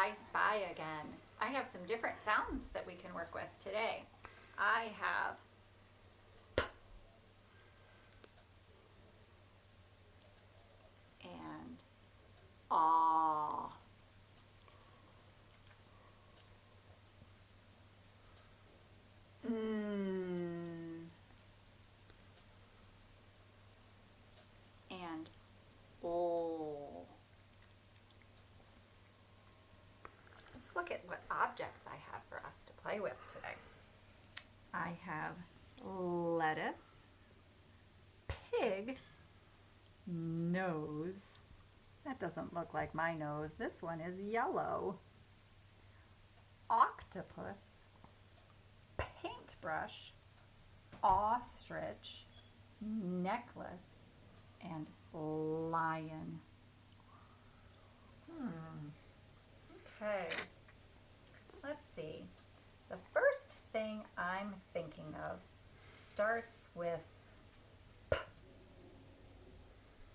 I spy again. I have some different sounds that we can work with today. I have and ah. Mm, and oh. Let's look at what objects I have for us to play with today. I have lettuce, pig, nose. That doesn't look like my nose. This one is yellow. Octopus, paintbrush, ostrich, necklace, and lion. Okay, let's see. The first thing I'm thinking of starts with P.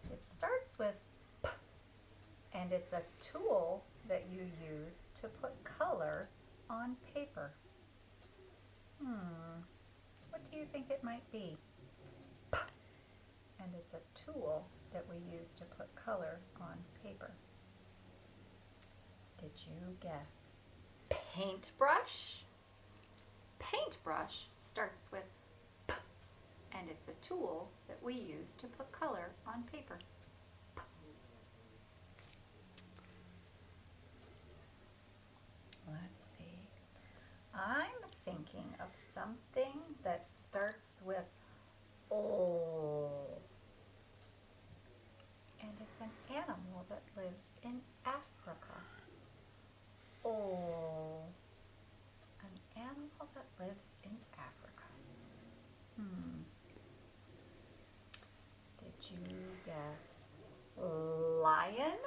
It starts with P, and it's a tool that you use to put color on paper. What do you think it might be? P. And it's a tool that we use to put color on paper. Did you guess? Paintbrush? Paintbrush starts with P, and it's a tool that we use to put color on paper. P. Let's see. I'm thinking of something that starts with O. And it's an animal that lives in Africa. Oh, an animal that lives in Africa. Did you guess lion?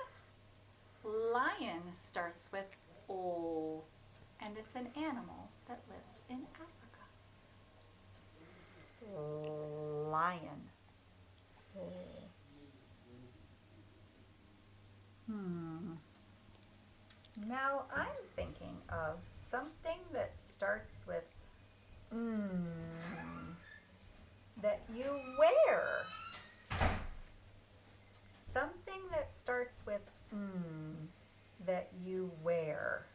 Lion starts with O, and it's an animal that lives in Africa. Lion. Now I'm thinking of something that starts with that you wear. Something that starts with that you wear.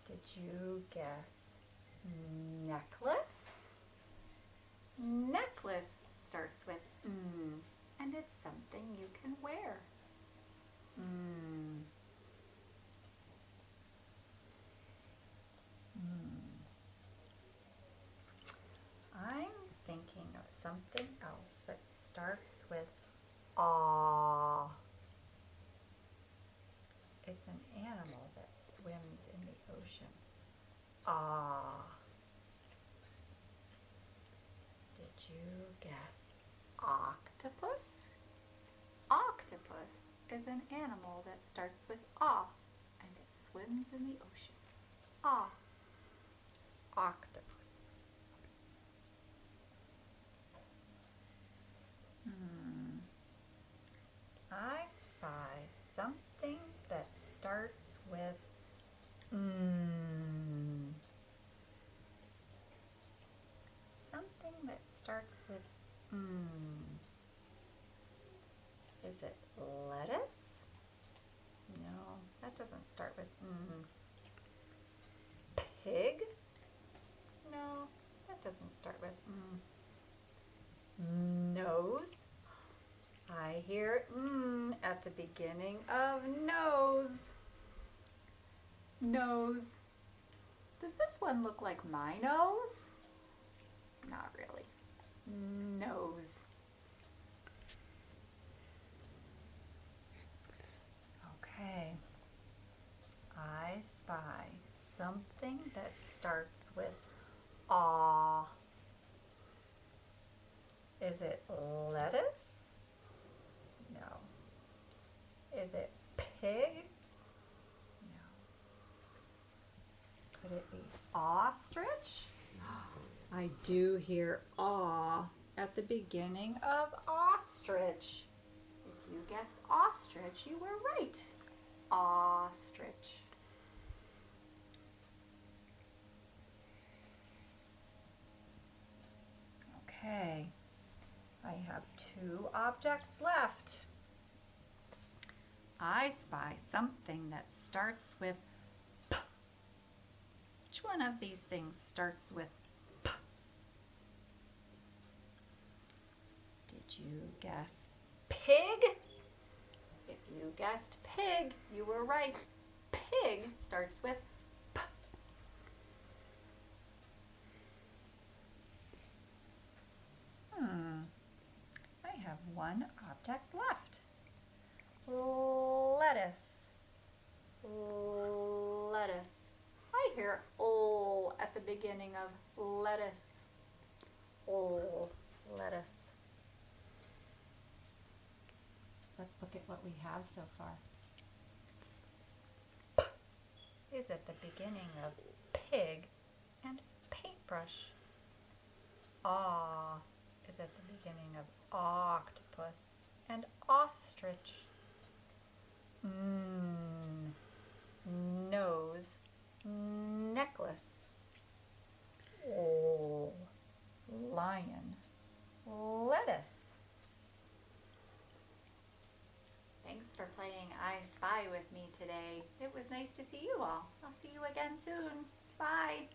Did you guess necklace? Necklace starts with and it's something you can wear. I'm thinking of something else that starts with aw. It's an animal that swims in the ocean. Ah. Did you guess octopus? Octopus is an animal that starts with ah, and it swims in the ocean. Ah. Octopus. I spy something that starts with something that starts with Is it lettuce? No, that doesn't start with Pig? No, that doesn't start with Nose? I hear at the beginning of nose. Nose. Does this one look like my nose? Not really. Nose. Okay. I spy something that starts with aw. Is it lettuce? No. Is it pig? No. Could it be ostrich? I do hear aw at the beginning of ostrich. If you guessed ostrich, you were right. Ostrich. Okay, I have 2 objects left. I spy something that starts with P. Which one of these things starts with P? Did you guess pig? If you guessed pig, you were right. Pig starts with P. I have 1 object left. Lettuce. Lettuce. I hear O at the beginning of lettuce. O, lettuce. Let's look at what we have so far. P is at the beginning of pig and paintbrush. Ah is at the beginning of octopus and ostrich. Nose, necklace. Oh, lion, lettuce. Thanks for playing I Spy with me today. It was nice to see you all. I'll see you again soon. Bye.